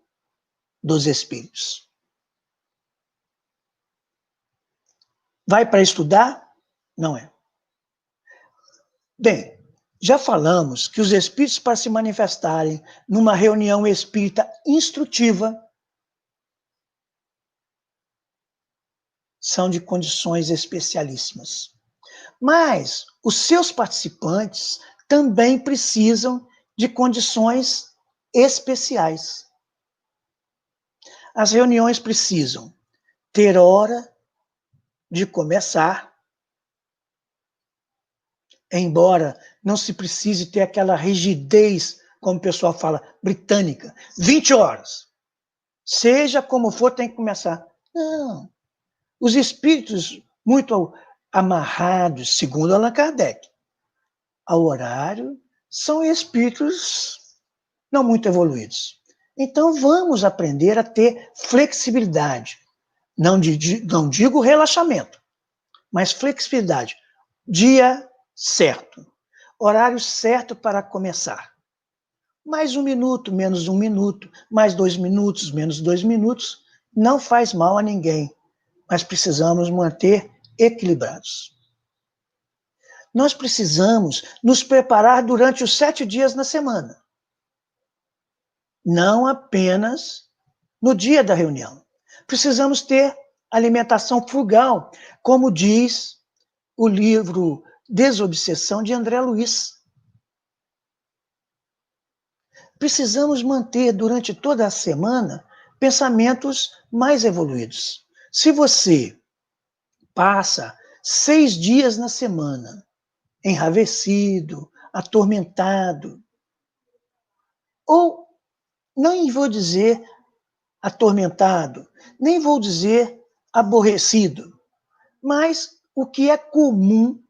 dos espíritos. Vai para estudar? Não é. Bem, já falamos que os espíritos, para se manifestarem numa reunião espírita instrutiva, são de condições especialíssimas. Mas os seus participantes também precisam de condições especiais. As reuniões precisam ter hora de começar, embora não se precise ter aquela rigidez, como o pessoal fala, britânica, 20 horas. Seja como for, tem que começar. Não. Os espíritos muito amarrados, segundo Allan Kardec, ao horário, são espíritos não muito evoluídos. Então, vamos aprender a ter flexibilidade. Não digo relaxamento, mas flexibilidade. Dia certo, horário certo para começar. Mais 1 minuto, menos 1 minuto, mais 2 minutos, menos 2 minutos, não faz mal a ninguém, mas precisamos manter equilibrados. Nós precisamos nos preparar durante os 7 dias na semana, não apenas no dia da reunião. Precisamos ter alimentação frugal, como diz o livro Desobsessão, de André Luiz. Precisamos manter durante toda a semana pensamentos mais evoluídos. Se você passa 6 dias na semana enravecido, atormentado, ou nem vou dizer atormentado, nem vou dizer aborrecido, mas o que é comum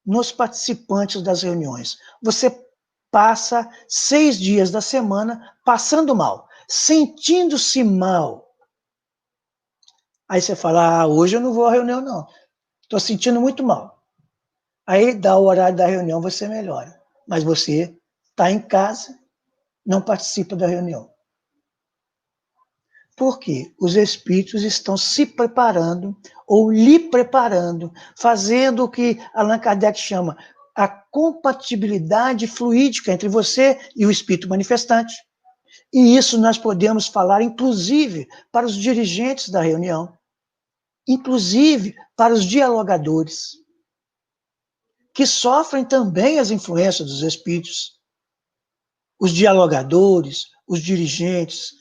nos participantes das reuniões. Você passa 6 dias da semana passando mal, sentindo-se mal. Aí você fala, hoje eu não vou à reunião, não. Estou sentindo muito mal. Aí dá o horário da reunião, você melhora. Mas você está em casa, não participa da reunião. Por quê? Os espíritos estão se preparando, ou lhe preparando, fazendo o que Allan Kardec chama a compatibilidade fluídica entre você e o espírito manifestante. E isso nós podemos falar, inclusive, para os dirigentes da reunião, inclusive para os dialogadores, que sofrem também as influências dos espíritos. Os dialogadores, os dirigentes,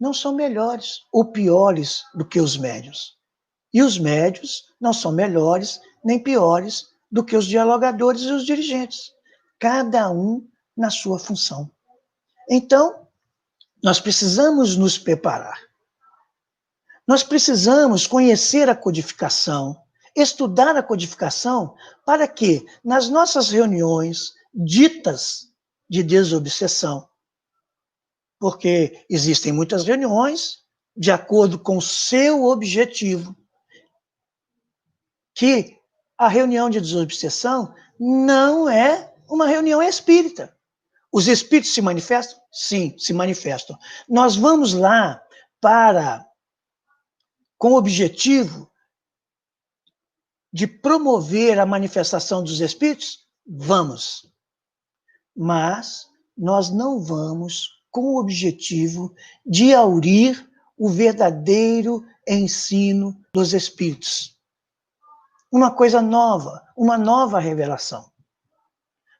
não são melhores ou piores do que os médiuns. E os médiuns não são melhores nem piores do que os dialogadores e os dirigentes. Cada um na sua função. Então, nós precisamos nos preparar. Nós precisamos conhecer a codificação, estudar a codificação, para que, nas nossas reuniões ditas de desobsessão, porque existem muitas reuniões de acordo com o seu objetivo, que a reunião de desobsessão não é uma reunião espírita. Os espíritos se manifestam? Sim, se manifestam. Nós vamos lá com o objetivo de promover a manifestação dos espíritos? Vamos. Mas nós não vamos com o objetivo de aurir o verdadeiro ensino dos espíritos. Uma coisa nova, uma nova revelação.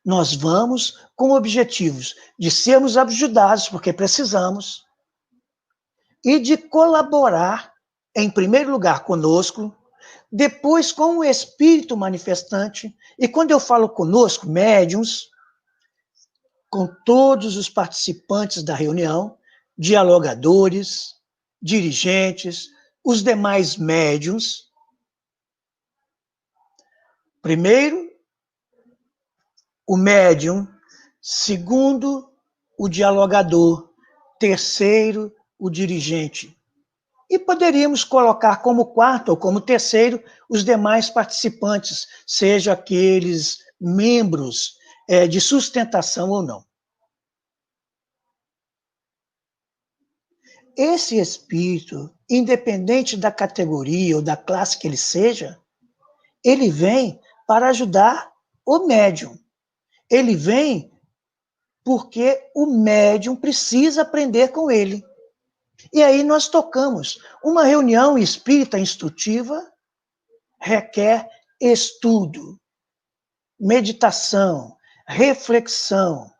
Nós vamos com objetivos de sermos ajudados, porque precisamos, e de colaborar, em primeiro lugar, conosco, depois com o espírito manifestante, e quando eu falo conosco, médiuns, com todos os participantes da reunião, dialogadores, dirigentes, os demais médiuns. Primeiro, o médium. Segundo, o dialogador. Terceiro, o dirigente. E poderíamos colocar como quarto ou como terceiro os demais participantes, seja aqueles membros de sustentação ou não. Esse espírito, independente da categoria ou da classe que ele seja, ele vem para ajudar o médium. Ele vem porque o médium precisa aprender com ele. E aí nós tocamos. Uma reunião espírita instrutiva requer estudo, meditação, reflexão,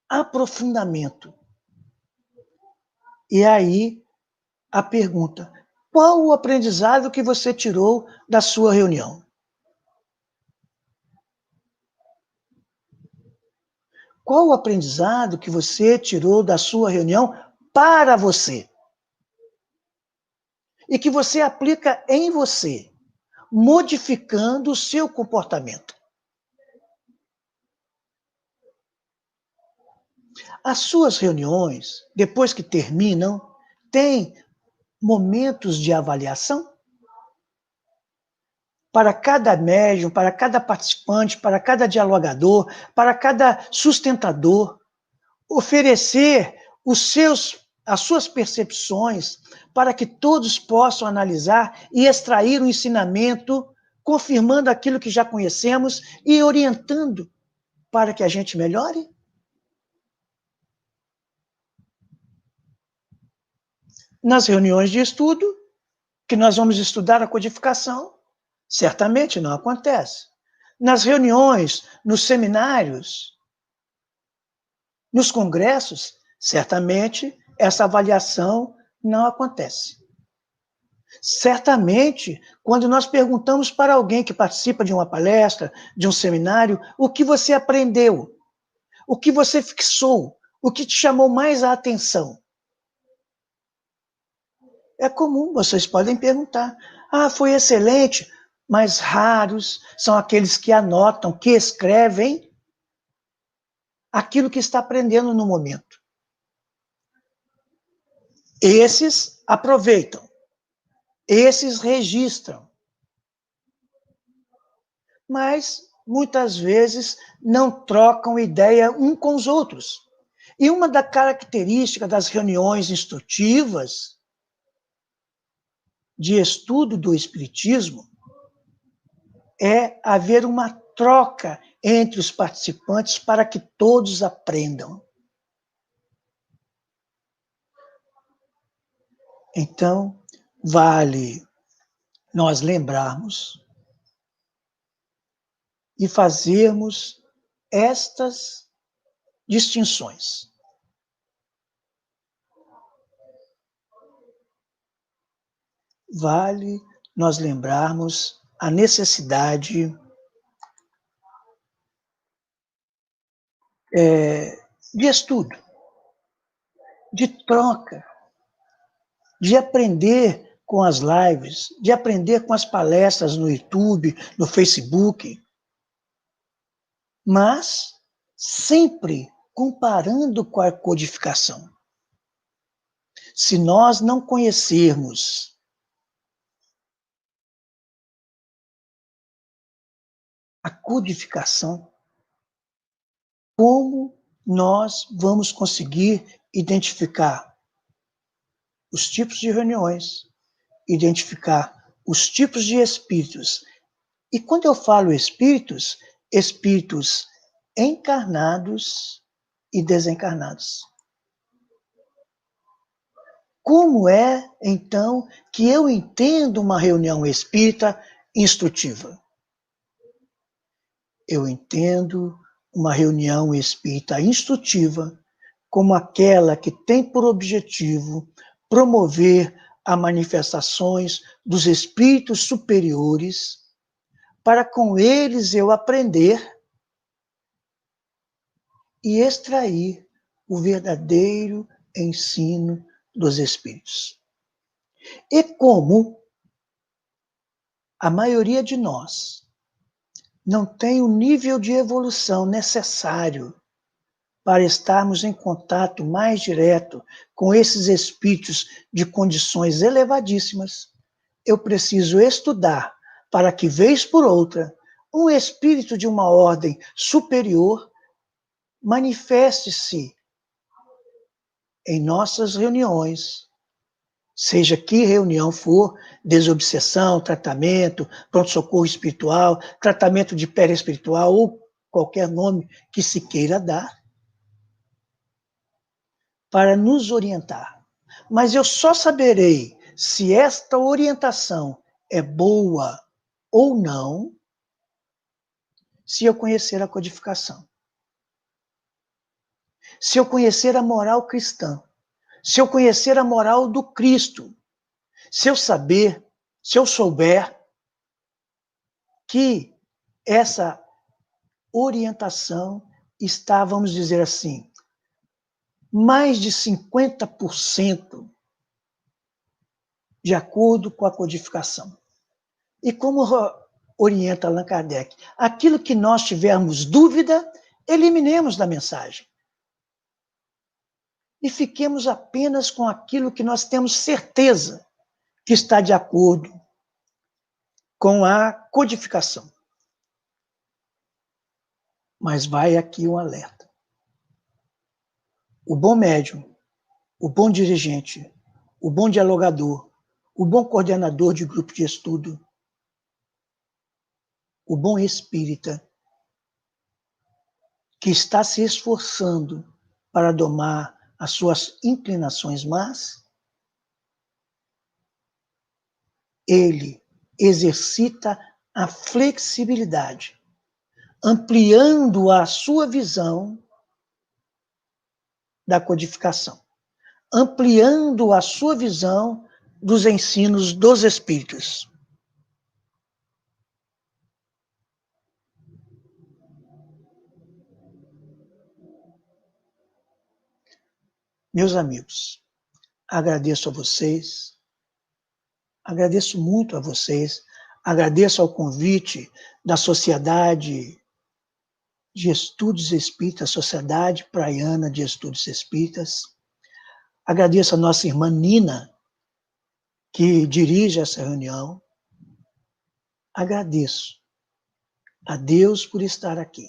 aprofundamento. E aí a pergunta: qual o aprendizado que você tirou da sua reunião? Qual o aprendizado que você tirou da sua reunião para você? E que você aplica em você, modificando o seu comportamento. As suas reuniões, depois que terminam, têm momentos de avaliação? Para cada médium, para cada participante, para cada dialogador, para cada sustentador, oferecer as suas percepções para que todos possam analisar e extrair um ensinamento, confirmando aquilo que já conhecemos e orientando para que a gente melhore? Nas reuniões de estudo, que nós vamos estudar a codificação, Certamente não acontece. Nas reuniões, nos seminários, nos congressos, certamente essa avaliação não acontece. Certamente, quando nós perguntamos para alguém que participa de uma palestra, de um seminário, o que você aprendeu, o que você fixou, o que te chamou mais a atenção. É comum, vocês podem perguntar. Ah, foi excelente, mas raros são aqueles que anotam, que escrevem aquilo que está aprendendo no momento. Esses aproveitam, esses registram, mas muitas vezes não trocam ideia um com os outros. E uma das características das reuniões instrutivas de estudo do Espiritismo é haver uma troca entre os participantes para que todos aprendam. Então, vale nós lembrarmos e fazermos estas distinções. Vale nós lembrarmos a necessidade de estudo, de troca, de aprender com as lives, de aprender com as palestras no YouTube, no Facebook, mas sempre comparando com a codificação. Se nós não conhecermos a codificação, como nós vamos conseguir identificar os tipos de reuniões, identificar os tipos de espíritos? E quando eu falo espíritos, espíritos encarnados e desencarnados. Como é, então, que eu entendo uma reunião espírita instrutiva? Eu entendo uma reunião espírita instrutiva como aquela que tem por objetivo promover as manifestações dos espíritos superiores, para com eles eu aprender e extrair o verdadeiro ensino dos espíritos. E como a maioria de nós não tem o nível de evolução necessário para estarmos em contato mais direto com esses espíritos de condições elevadíssimas, eu preciso estudar para que, vez por outra, um espírito de uma ordem superior manifeste-se em nossas reuniões, seja que reunião for, desobsessão, tratamento, pronto-socorro espiritual, tratamento de perispiritual ou qualquer nome que se queira dar, para nos orientar. Mas eu só saberei se esta orientação é boa ou não se eu conhecer a codificação. Se eu conhecer a moral cristã, se eu conhecer a moral do Cristo, se eu souber que essa orientação está, vamos dizer assim, mais de 50% de acordo com a codificação. E como orienta Allan Kardec, aquilo que nós tivermos dúvida, eliminemos da mensagem. E fiquemos apenas com aquilo que nós temos certeza que está de acordo com a codificação. Mas vai aqui um alerta. O bom médium, o bom dirigente, o bom dialogador, o bom coordenador de grupo de estudo, o bom espírita, que está se esforçando para domar as suas inclinações más, ele exercita a flexibilidade, ampliando a sua visão da codificação, ampliando a sua visão dos ensinos dos Espíritos. Meus amigos, agradeço a vocês, agradeço muito a vocês, agradeço ao convite da Sociedade de Estudos Espíritas, Sociedade Praiana de Estudos Espíritas. Agradeço a nossa irmã Nina, que dirige essa reunião. Agradeço a Deus por estar aqui.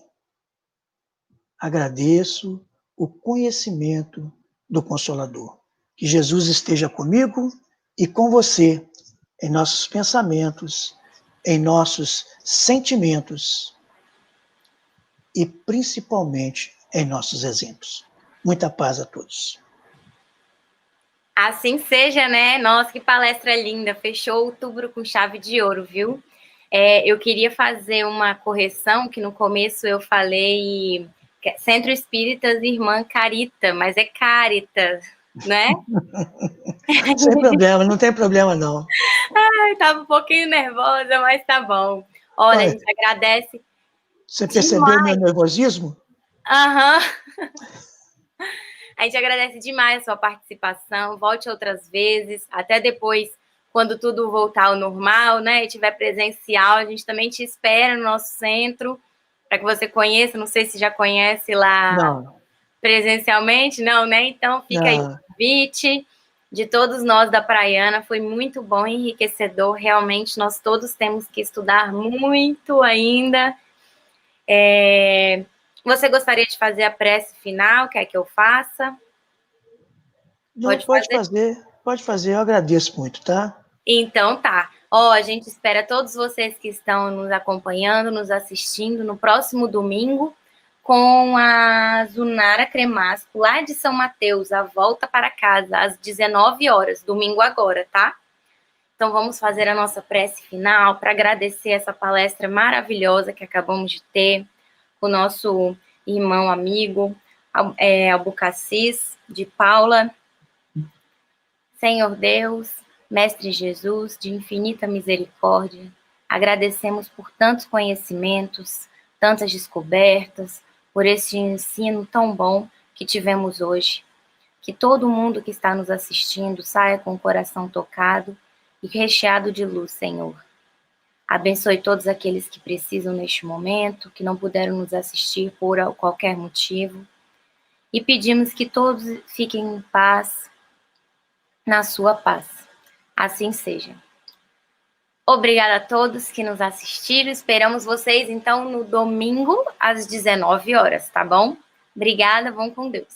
Agradeço o conhecimento do Consolador. Que Jesus esteja comigo e com você, em nossos pensamentos, em nossos sentimentos e principalmente em nossos exemplos. Muita paz a todos. Assim seja, né? Nossa, que palestra linda. Fechou outubro com chave de ouro, viu? Eu queria fazer uma correção, que no começo eu falei Centro Espíritas Irmã Carita, mas é Caritas, né? Sem problema, não tem problema não. Ai, tava um pouquinho nervosa, mas tá bom. Olha, a gente agradece. Você percebeu o meu nervosismo? Aham. A gente agradece demais a sua participação. Volte outras vezes, até depois, quando tudo voltar ao normal, né? E tiver presencial, a gente também te espera no nosso centro, para que você conheça. Não sei se já conhece lá presencialmente, não, né? Então fica aí o convite de todos nós da Praiana. Foi muito bom, enriquecedor. Realmente, nós todos temos que estudar muito ainda. Você gostaria de fazer a prece final? Quer que eu faça? Não, pode fazer, eu agradeço muito, tá? Então tá. A gente espera todos vocês que estão nos acompanhando, nos assistindo no próximo domingo com a Zunara Cremasco, lá de São Mateus, a volta para casa, às 19 horas, domingo agora, tá? Então vamos fazer a nossa prece final para agradecer essa palestra maravilhosa que acabamos de ter com o nosso irmão amigo, Albucacis, de Paula. Senhor Deus, Mestre Jesus, de infinita misericórdia, agradecemos por tantos conhecimentos, tantas descobertas, por esse ensino tão bom que tivemos hoje. Que todo mundo que está nos assistindo saia com o coração tocado e recheado de luz, Senhor. Abençoe todos aqueles que precisam neste momento, que não puderam nos assistir por qualquer motivo. E pedimos que todos fiquem em paz, na sua paz. Assim seja. Obrigada a todos que nos assistiram. Esperamos vocês, então, no domingo, às 19 horas, tá bom? Obrigada, vão com Deus.